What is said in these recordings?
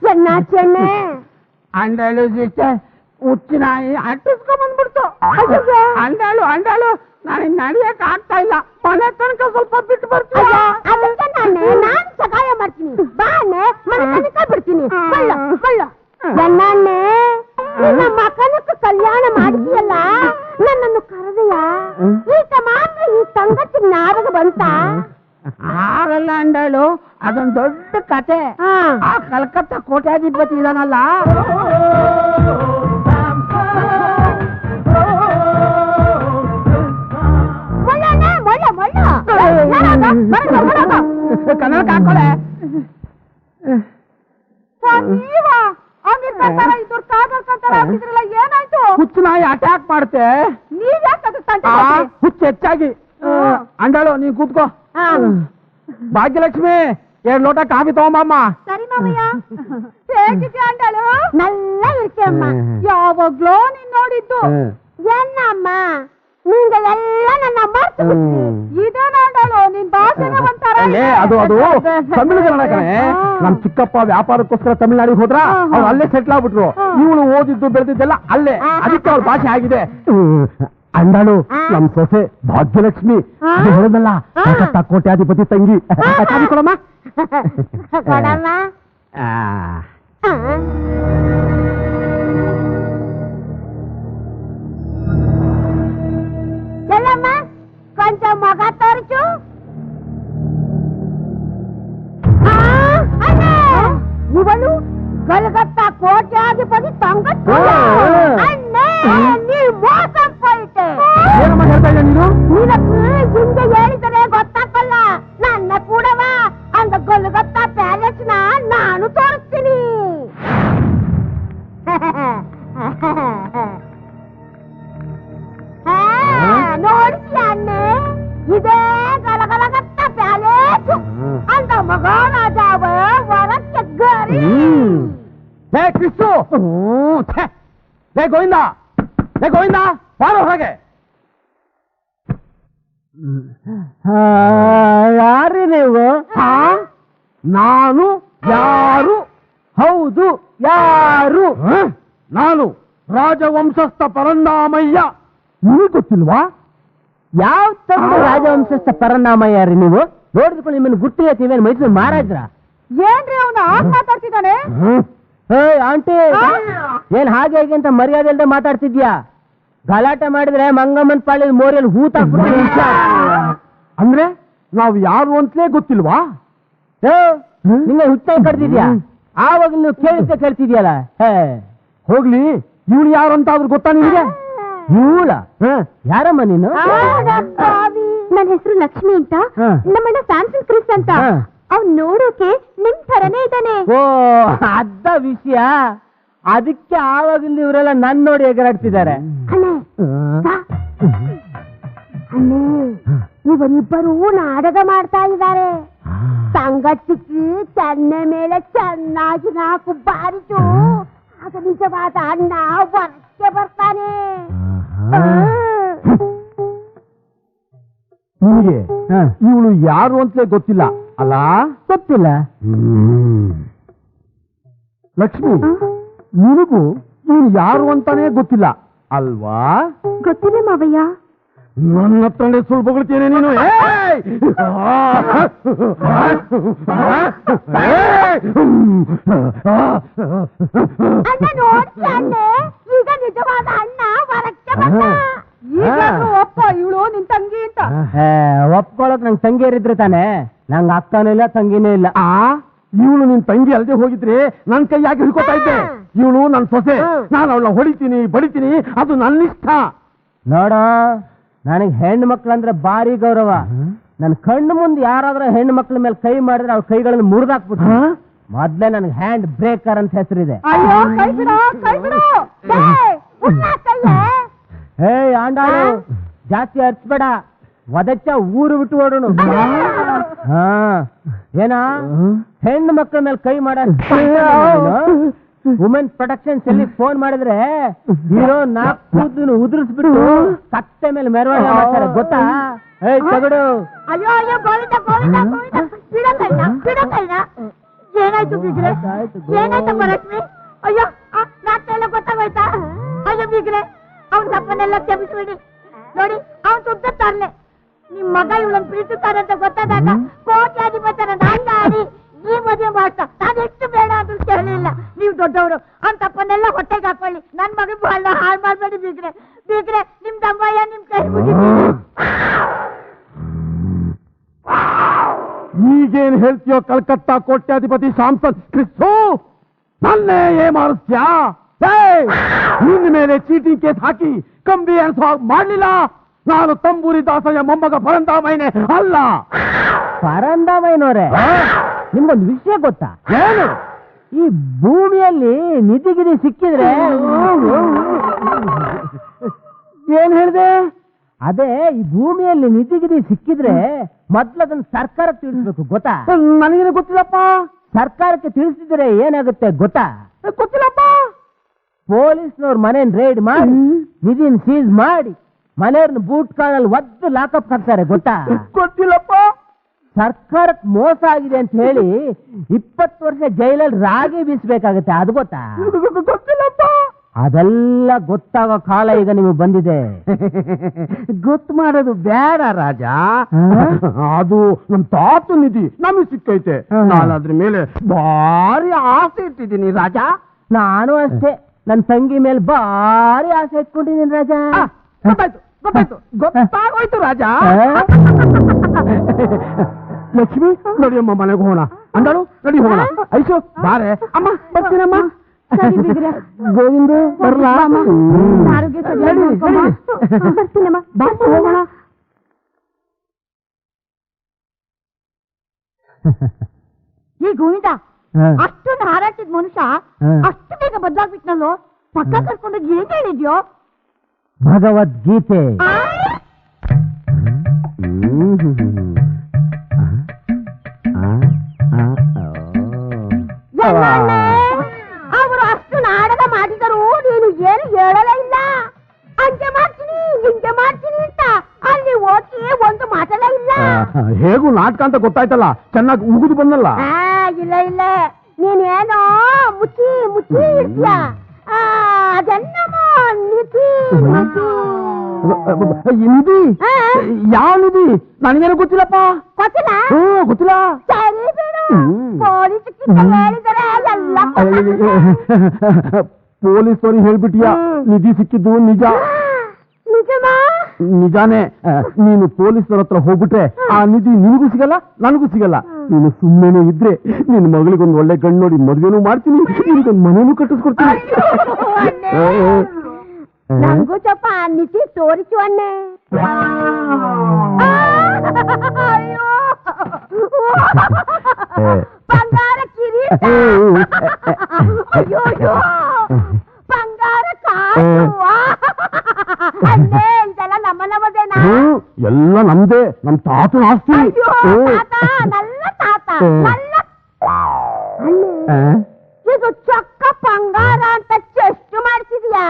ಎನ್ನಾಚೆಣ್ಣೆ ಅಂಡಾಳು ಹುಚ್ಚಿ ನಾಯಿ ಅಂಟಿಸ್ಕೊಂಡ್ ಬಂದ್ಬಿಡ್ತು. ಅಂಡಾಳು ಅಂಡಾಳು ನನಗೆ ನಡಿಯಕ್ ಆಗ್ತಾ ಇಲ್ಲ. ಮನೆ ತನಕ ಸ್ವಲ್ಪ ಬಿಟ್ಟು ಬರ್ತೀಯ? ಅದಕ್ಕೆ ನಾನು ಸಹಾಯ ಮಾಡ್ತೀನಿ. ಬಾನೆ ಮನೆ ತನಕ ಬಿಡ್ತೀನಿ. ಎಣ್ಣೆ ನಿನ್ನ ಮಕನಕ್ಕೆ ಕಲ್ಯಾಣ ಮಾಡಿದೆಯಲ್ಲ, ನನ್ನನ್ನು ಕರೆದೆಯ ಈಗ ಮಾತ್ರ ಈ ಸಂಗತಿ ನಾರಗ ಬಂತ. ಆಗಲ್ಲ ಅಂಡಾಳು, ಅದೊಂದು ದೊಡ್ಡ ಕತೆ. ಆ ಕಲ್ಕತ್ತಾ ಕೋಟ್ಯಾಧಿಪತಿ ಇದಾನಲ್ಲ, ಕನ್ನಡಕ್ಕೆ ಹಾಕೊಳ್ಳೆ. ಏನಾಯ್ತು? ಹುಚ್ಚು ನಾಯಿ ಅಟ್ಯಾಕ್ ಮಾಡುತ್ತೆ. ಹುಚ್ಚು ಹೆಚ್ಚಾಗಿ. ಅಂಡಾಳು ನೀನ್ ಕೂತ್ಕೋ. ಭಾಗ್ಯಲಕ್ಷ್ಮಿ 2 ಲೋಟ ಕಾಫಿ ತಗೊಂಬಮ್ಮ. ಸರಿ ಮಾಮಯ್ಯ. ಹೇಗಿದ್ದೆ ಅಂಡಾಳು? ನಲ್ಲ ಇರ್ತೀಯಮ್ಮ. ಯಾವಾಗ್ಲೋ ನೀನ್ ನೋಡಿದ್ದು. ಏನಮ್ಮ ನಿಂಗೆ ಎಲ್ಲ ನನ್ನ ಮರ್ತು ಇದೇನ ಅಂಡಾಳು? ನಿನ್ ಭಾಷೆನೇ ಒಂಥರ. ಅದು ತಮಿಳುಗನ್ನಡ ಕಣೆ. ನಮ್ ಚಿಕ್ಕಪ್ಪ ವ್ಯಾಪಾರಕ್ಕೋಸ್ಕರ ತಮಿಳ್ನಾಡಿಗೆ ಹೋದ್ರ ಅವ್ರು ಅಲ್ಲೇ ಸೆಟ್ಲ್ ಆಗ್ಬಿಟ್ರು. ಇವಳು ಓದಿದ್ದು ಬೆಳೆದಿದ್ದೆಲ್ಲ ಅಲ್ಲೇ, ಅದಕ್ಕೆ ಅವ್ರ ಭಾಷೆ ಆಗಿದೆ. ಅಂಡಾಳು ನಮ್ ಸೊಸೆ ಭಾಗ್ಯಲಕ್ಷ್ಮಿ ಹೇಳಿದಲ್ಲ, ಕೋಟ್ಯಾಧಿಪತಿ ತಂಗಿ. ಕೊಡಮ್ಮ ಕೊಡಮ್ಮ. ಎಲ್ಲಮ್ಮ ಕೊಂಚ ಮಗ ತೋರಿಸು. ಇವಳು ಕಲ್ಕತ್ತ ಕೋಟ್ಯಾಧಿಪತಿ ತಂಗಟ್ಟು. ಅಣ್ಣೆ ನೀ ಮೋಸ போயிட்டே. ಏನಮ್ಮ ಹೇಳ್ತಾ ಇದ್ದೆ ನೀನು? ನಿನಗೆ ಹಿಂದೆ ಹೇಳಿದರೆ ಗೊತ್ತಾಗಲ್ಲ. ನನ್ನ ಕೂಡವಾ ಅಂದ ಕಲ್ಕತ್ತ ಪ್ಯಾಲೇಸ್ ನಾನು ತೋರಿಸ್ತೀನಿ. ನೋಡ್ತೀಯ ಅಣ್ಣೆ, ಇದೇ ಕಲಕಲಕತ್ತ ಪ್ಯಾಲೇಸ್ ಅಂದ ಮಹಾರಾಜಾವ ವರಕ್ಕೆ ಗರಿ. ಕ್ರಿಸ್ತು ಗೋವಿಂದ, ಗೋವಿಂದ ಬಾರೋ ಹೊರಗೆ. ಯಾರು ನೀವು? ನಾನು ಯಾರು? ಹೌದು ಯಾರು? ನಾನು ರಾಜವಂಶಸ್ಥ ಪರಂದಾಮಯ್ಯ. ನಿಮಗೆ ಗೊತ್ತಿಲ್ವಾ? ಯಾವ ತಮ್ಮ ರಾಜವಂಶಸ್ಥ ಪರಂದಾಮಯ್ಯ ರೀ ನೀವು? ನೋಡಿದ್ಕೊಂಡು ನಿಮ್ಮನ್ನು ಗುಟ್ಟಿಗೆ ನೀವೇನು ಮೈಸೂರು ಮಹಾರಾಜ್ರ? ಏನ್ರಿ ಅವನು ಆಗ ಮಾತಾಡ್ತಿದ್ದಾನೆ? ಆಂಟಿ ಏನ್ ಹಾಗೆ ಹೇಗೆ ಅಂತ ಮರ್ಯಾದೆ ಇಲ್ಲದೆ ಮಾತಾಡ್ತಿದ್ಯಾ? ಗಲಾಟೆ ಮಾಡಿದ್ರೆ ಮಂಗಮ್ಮನ್ ಪಾಳಿ ಮೋರಿಯಲ್ಲಿ ಹೂತಾಕ್ಬಿಡ್ತೀನಿ. ಅಂದ್ರೆ ನಾವು ಯಾರು ಅಂತಲೇ ಗೊತ್ತಿಲ್ವಾ? ನಿಂಗೆ ಹುಚ್ಚ ಕಡ್ದಿದ್ಯಾ? ಆವಾಗ ನೀವು ಕೇಳ್ತಿದ್ಯಲ್ಲ. ಹೋಗ್ಲಿ, ಇವಳು ಯಾರು ಅಂತ ಆದ್ರೂ ಗೊತ್ತಾ ನಿಮಗೆ? ಇವಳ ಯಾರಮ್ಮ ನೀನು? ನನ್ನ ಹೆಸರು ಲಕ್ಷ್ಮಿ ಅಂತ. ನಮ್ಮಣ್ಣ ಸ್ಯಾಮ್ಸಂಗ್ ಕ್ರಿಸ್ ಅಂತ. ಅವ್ನು ನೋಡೋಕೆ ನಿಮ್ ಥರನೇ ಇದ್ದಾನೆ. ಓ ಅದ್ದ ವಿಷಯ. ಅದಕ್ಕೆ ಆವಾಗಲೂ ಇವರೆಲ್ಲ ನನ್ ನೋಡಿ ಎಗರಾಡ್ತಿದ್ದಾರೆ. ಇವರಿಬ್ಬರು ನಾಟಕ ಮಾಡ್ತಾ ಇದ್ದಾರೆ. ಸಂಗತಿಗೆ ಚೆನ್ನೆ ಮೇಲೆ ಚೆನ್ನಾಗಿ ನಾಲ್ಕು ಬಾರಿಸು, ಆಗ ನಿಜವಾದ ಅಣ್ಣ ಹೊರಕ್ಕೆ ಬರ್ತಾನೆ. ನಿಮಗೆ ಇವಳು ಯಾರು ಅಂತಲೇ ಗೊತ್ತಿಲ್ಲ ಅಲ್ಲ? ಗೊತ್ತಿಲ್ಲ. ಲಕ್ಷ್ಮಿ, ನಿನಗೂ ಇವನು ಯಾರು ಅಂತಾನೆ ಗೊತ್ತಿಲ್ಲ ಅಲ್ವಾ? ಗೊತ್ತಿಲ್ಲ ಮಾವಯ್ಯ. ನನ್ನ ಹತ್ರನೇ ಸುಳ್ಳು ಬೊಗಳ್ತೇನೆ ನೀನು. ಈಗ ನಿಜವಾದ ಅಣ್ಣ ಹೊರಕ್ಕೆ ಒಪ್ಪ ಇವಳು ನಿನ್ ತಂಗಿ ಅಂತ. ಒಪ್ಕೊಳಕ್ ನಂಗೆ ತಂಗಿಯರಿದ್ರೆ ತಾನೆ. ನಂಗೆ ಅಕ್ಕನೂ ಇಲ್ಲ ತಂಗಿನೂ ಇಲ್ಲ. ಇವಳು ನಿನ್ ತಂಗಿ ಅಲ್ಲದೆ ಹೋಗಿದ್ರೆ ನನ್ ಕೈ ಯಾಕೆ ಹಿಡ್ಕೊತಾ ಇದ್ದೆ? ಇವಳು ನನ್ ಸೊಸೆ. ನಾನು ಅವಳ ಹೊಡಿತೀನಿ ಬಡಿತೀನಿ, ಅದು ನನ್ನ ಇಷ್ಟ. ನೋಡ, ನನಗೆ ಹೆಣ್ಣು ಮಕ್ಳಂದ್ರೆ ಭಾರಿ ಗೌರವ. ನನ್ ಕಣ್ಣು ಮುಂದೆ ಯಾರಾದ್ರೂ ಹೆಣ್ಣು ಮಕ್ಳ ಮೇಲೆ ಕೈ ಮಾಡಿದ್ರೆ ಅವ್ರ ಕೈಗಳನ್ನು ಮುರಿದಾಕ್ಬಿಟ್ಟು ಮೊದ್ಲೇ ನನ್ಗೆ ಹ್ಯಾಂಡ್ ಬ್ರೇಕರ್ ಅಂತ ಹೆಸರಿದೆ. ಹೇ ಆಂಡಾಳು, ಜಾಸ್ತಿ ಹರ್ಚ್ಬೇಡ, ಒದಚ್ಚ ಊರು ಬಿಟ್ಟು ಓಡೋಣ. ಏನ ಹೆಣ್ಣು ಮಕ್ಕಳ ಮೇಲೆ ಕೈ ಮಾಡ ವುಮೆನ್ ಪ್ರೊಟೆಕ್ಷನ್ ಸೆಲ್ಲಿ ಫೋನ್ ಮಾಡಿದ್ರೆ ಹೀರೋ 4 ಉದುರಿಸ್ಬಿಟ್ಟು ಕತ್ತೆ ಮೇಲೆ ಮೆರವಣಿಗೆ ಮಾಡ್ತಾರೆ ಗೊತ್ತಾ? ತಗಡು. ಏನಾಯ್ತು ಬೀಗ್ರೆ? ಏನಾಯ್ತಮ್ಮ ರಶ್ಮಿ? ಅಯ್ಯೋ ರಾತ್ರಿ ಗೊತ್ತಾಗೋಯ್ತಾ? ಅಯ್ಯೋ ಬೀಗ್ರೆ, ಅವ್ನ ತಪ್ಪನ್ನೆಲ್ಲ ಕ್ಷಮಿಸ್ಬಿಡಿ. ನೋಡಿ, ಅವ್ನು ಸುದ್ದ ತರ್ಲೆ. ನಿಮ್ ಮಗ ಇವಳನ್ನು ಪ್ರೀತಿಸ್ತಾನೆ ಅಂತ ಗೊತ್ತಾದಾಗ ಕೋಟ್ಯಾಧಿಪತರ ನಾಡಿ ಈ ಮದುವೆ ಮಾಡ್ತಾ ನಾನು ಎಷ್ಟು ಬೇಡ ಅಂತ ಕೇಳಲಿಲ್ಲ. ನೀವು ದೊಡ್ಡವರು, ಅವ್ನ ತಪ್ಪನ್ನೆಲ್ಲ ಹೊಟ್ಟೆಗೆ ಹಾಕೊಳ್ಳಿ. ನನ್ ಮಗ ಬಹಳ ಹಾಳು ಮಾಡ್ಬೇಡಿ ಬೀಗ್ರೆ. ಬೀಗ್ರೆ, ನಿಮ್ ದಮ್ಮಯ್ಯ ನಿಮ್ ಕೈ ಮುಗಿತೀನಿ. ಈಗೇನ್ ಹೇಳ್ತೀಯೋ ಕಲ್ಕತ್ತಾ ಕೋಟ್ಯಾಧಿಪತಿ ಶಾಂಸನ್ ಕ್ರಿಸ್ತು? ನನ್ನೇ ಮಾಡಿಸ್ತ್ಯಾ? ನಿನ್ನ ಮೇಲೆ ಚೀಟಿಂಗ್ ಕೇಸ್ ಹಾಕಿ ಕಂಬಿ ಅನ್ಸೋ ಮಾಡ್ಲಿಲ್ಲ. ನಾನು ತಂಬೂರಿ ದಾಸಯ್ಯ ಮೊಮ್ಮಗ ಪರಂದಾಮಯ್ಯನೇ ಅಲ್ಲ. ಪರಂದಾಮಯ್ಯನವರೇ, ನಿಮ್ಗೊಂದು ವಿಷಯ ಗೊತ್ತಾ? ಏನು? ಈ ಭೂಮಿಯಲ್ಲಿ ನಿಧಿಗಿರಿ ಸಿಕ್ಕಿದ್ರೆ ಏನ್ ಹೇಳಿದೆ? ಅದೇ, ಈ ಭೂಮಿಯಲ್ಲಿ ನಿಧಿಗಿರಿ ಸಿಕ್ಕಿದ್ರೆ ಮೊದ್ಲದನ್ನ ಸರ್ಕಾರಕ್ಕೆ ತಿಳಿಸ್ಬೇಕು, ಗೊತ್ತಾ? ನನಗೇನು ಗೊತ್ತಿಲ್ಲಪ್ಪ. ಸರ್ಕಾರಕ್ಕೆ ತಿಳಿಸಿದ್ರೆ ಏನಾಗುತ್ತೆ ಗೊತ್ತಾ? ಗೊತ್ತಿಲ್ಲಪ್ಪ. ಪೊಲೀಸ್ನವ್ರ ಮನೇನ್ ರೈಡ್ ಮಾಡಿ ನಿಧಿನ ಸೀಸ್ ಮಾಡಿ ಮನೆಯವ್ರನ್ನ ಬೂಟ್ ಕಾಲಲ್ಲಿ ಒದ್ದು ಲಾಕಪ್ ಹಾಕ್ತಾರೆ, ಗೊತ್ತಾ? ಗೊತ್ತಿಲ್ಲಪ್ಪ. ಸರ್ಕಾರಕ್ಕೆ ಮೋಸ ಆಗಿದೆ ಅಂತ ಹೇಳಿ 20 ವರ್ಷ ಜೈಲಲ್ಲಿ ರಾಗಿ ಬೀಸ್ಬೇಕಾಗತ್ತೆ, ಅದು ಗೊತ್ತಾ? ಗೊತ್ತಿಲ್ಲಪ್ಪ. ಅದೆಲ್ಲ ಗೊತ್ತಾಗೋ ಕಾಲ ಈಗ ನಿಮಗೆ ಬಂದಿದೆ. ಗೊತ್ತು ಮಾಡೋದು ಬೇಡ ರಾಜ. ಅದು ನಮ್ ತಾತ ನಿಧಿ ನಮಗೆ ಸಿಕ್ಕೈತೆ. ನಾನು ಅದ್ರ ಮೇಲೆ ಭಾರಿ ಆಸೆ ಇಟ್ಟಿದ್ದೀನಿ ರಾಜ. ನಾನು ಅಷ್ಟೇ, ನನ್ನ ತಂಗಿ ಮೇಲೆ ಭಾರಿ ಆಸೆ ಇಟ್ಕೊಂಡಿದ್ದೀನಿ ರಾಜ. ಗೊತ್ತಾಯ್ತು ಗೊತ್ತಾಯ್ತು ಗೊತ್ತಾಗೋಯ್ತು ರಾಜ. ಲಕ್ಷ್ಮಿ, ನಡಿಯಮ್ಮ ಮನೆಗೆ ಹೋಗೋಣ ಅಂದಳು. ನಡಿ ಹೋಗೋಣ. ಐಸು ಬಾರೆ ಅಮ್ಮ, ಬರ್ತೀನಮ್ಮ. ಗೋವಿಂದ ಬರ್ಲಾ? ಬರ್ತೀನಮ್ಮ, ಬಾಸಿ ಹೋಗೋಣ. ಈ ಗೋವಿಂದ, ಅಷ್ಟೊಂದು ಹಾರಾಟಿದ ಮನುಷ್ಯ ಅಷ್ಟು ಬೇಗ ಬದಲಾಗ್ಬಿಟ್ನಲ್ಲೋ. ಪಕ್ಕ ಕರ್ಕೊಂಡೋಗಿ ಏನ್ ಹೇಳಿದ್ಯೋ? ಭಗವದ್ಗೀತೆ. ಅವರು ಅಷ್ಟು ನಾಟಕ ಮಾಡಿದರು, ನೀನು ಏನು ಹೇಳಲೇ ಇಲ್ಲ. ಹಂಗೆ ಮಾಡ್ತೀನಿ ಹಿಂಗೆ ಮಾಡ್ತೀನಿ ಅಂತ ಅಲ್ಲಿ ಹೋಗಿ ಒಂದು ಮಾತಲ್ಲ ಇಲ್ಲ. ಹೇಗೂ ನಾಟಕ ಅಂತ ಗೊತ್ತಾಯ್ತಲ್ಲ, ಚೆನ್ನಾಗಿ ಉಗಿದು ಬಂದಲ್ಲ. ಇಲ್ಲ ಇಲ್ಲ, ನೀನೇನೋ ಮುಚ್ಚಿ ಮುಚ್ಚಿ ಇರ್ತೀಯ. ಅದೆನ್ನಮ್ಮ ನಿಧಿ. ನಿಧಿ? ಯಾವ ನಿಧಿ? ನನಗೇನು ಗೊತ್ತಿಲ್ಲಪ್ಪ. ಗೊತ್ತಿಲ್ಲ? ಗೊತ್ತಿಲ್ಲ. ಸರಿ ಬಿಡು, ಪೊಲೀಸ್ ಹೇಳಿದರೆ ಎಲ್ಲ ಪೊಲೀಸವ್ರಿಗೆ ಹೇಳ್ಬಿಟ್ಟಿಯಾ? ನಿಧಿ ಸಿಕ್ಕಿದ್ದು ನಿಜ. ನಿಜಮಾ? ನಿಜಾನೇ. ನೀನು ಪೊಲೀಸರ ಹತ್ರ ಹೋಗ್ಬಿಟ್ರೆ ಆ ನಿಧಿ ನಿನಗೂ ಸಿಗಲ್ಲ, ನನಗೂ ಸಿಗಲ್ಲ. ನೀನು ಸುಮ್ಮನೆ ಇದ್ರೆ ನಿನ್ನ ಮಗಳಿಗೊಂದು ಒಳ್ಳೆ ಗಂಡು ನೋಡಿ ಮದುವೆನೂ ಮಾಡ್ತೀನಿ, ನಿನ್ಗೊಂದು ಮನೇನೂ ಕಟ್ಟಿಸ್ಕೊಡ್ತೀನಿ. ನಂಗೂ ಸ್ವಲ್ಪ ನಿಧಿ ತೋರಿಸು ಅಣ್ಣೆ. ಅಯ್ಯೋ, ಬಂಗಾರ ಕಿರೀಟ. ಅಯ್ಯೋ, ಬಂಗಾರ ಕಾಸು. ಅಲ್ಲೇ ಇದೆಲ್ಲ ನಮ್ಮದೇನಾ? ಎಲ್ಲ ನಮ್ದೇ, ನಮ್ ತಾತನ ಆಸ್ತಿ. ನಲ್ಲ ತಾತ, ನಲ್ಲ. ಇದು ಚೊಕ್ಕ ಬಂಗಾರ ಅಂತ ಚೆಸ್ಟ್ ಮಾಡಿಸಿದ್ಯಾ?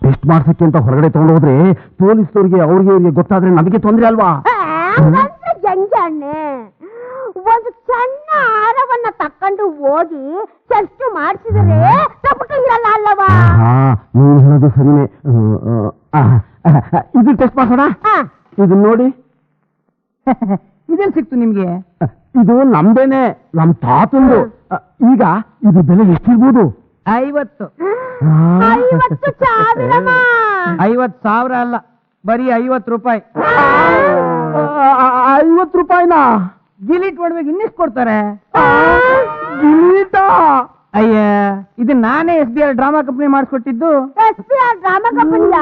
ಟೆಸ್ಟ್ ಮಾಡ್ಸಕ್ಕೆ ಅಂತ ಹೊರಗಡೆ ತಗೊಂಡು ಹೋದ್ರೆ ಪೊಲೀಸ್ನವ್ರಿಗೆ ಅವ್ರಿಗೆ ಗೊತ್ತಾದ್ರೆ ನಮಗೆ ತೊಂದ್ರೆ ಅಲ್ವಾ? ಹೆಂಗೆ ಅಣ್ಣೆ? ಒಂದು ಸಣ್ಣ ಹಾರವನ್ನ ತಕೊಂಡು ಹೋಗಿ ಚೆಸ್ಟ್ ಮಾಡಿಸಿದ್ರೆ ತಪ್ಪು ಇರಲ್ಲ ಅಲ್ಲವಾ? ನೀನು ಹೇಳೋದು ಸರಿನೇ. ಇದು ಟೆಸ್ಟ್ ಮಾಡ್ಸೋಣ. ಇದನ್ನ ನೋಡಿ. ಇದೇನ್ ಸಿಕ್ತು ನಿಮ್ಗೆ? ಇದು ನಮ್ದೇನೆ, ನಮ್ ತಾತಂದು. ಈಗ ಇದು ಬೆಲೆ ಎಷ್ಟಿರ್ಬೋದು? 50. 50,000 ಅಲ್ಲ, ಬರೀ 50 ರೂಪಾಯಿ. 50 ರೂಪಾಯಿನಾ? ಡಿಲೀಟ್ ಮಾಡ್ಬೇಕು, ಇನ್ನಿಷ್ಟು ಕೊಡ್ತಾರೆ. ಗಿಲೀಟಾ? ಅಯ್ಯ, ಇದು ನಾನೇ SBR ಡ್ರಾಮಾ ಕಂಪನಿ ಮಾಡಿಸ್ಕೊಟ್ಟಿದ್ದು. SBR ಡ್ರಾಮಾ ಕಂಪನಿಯ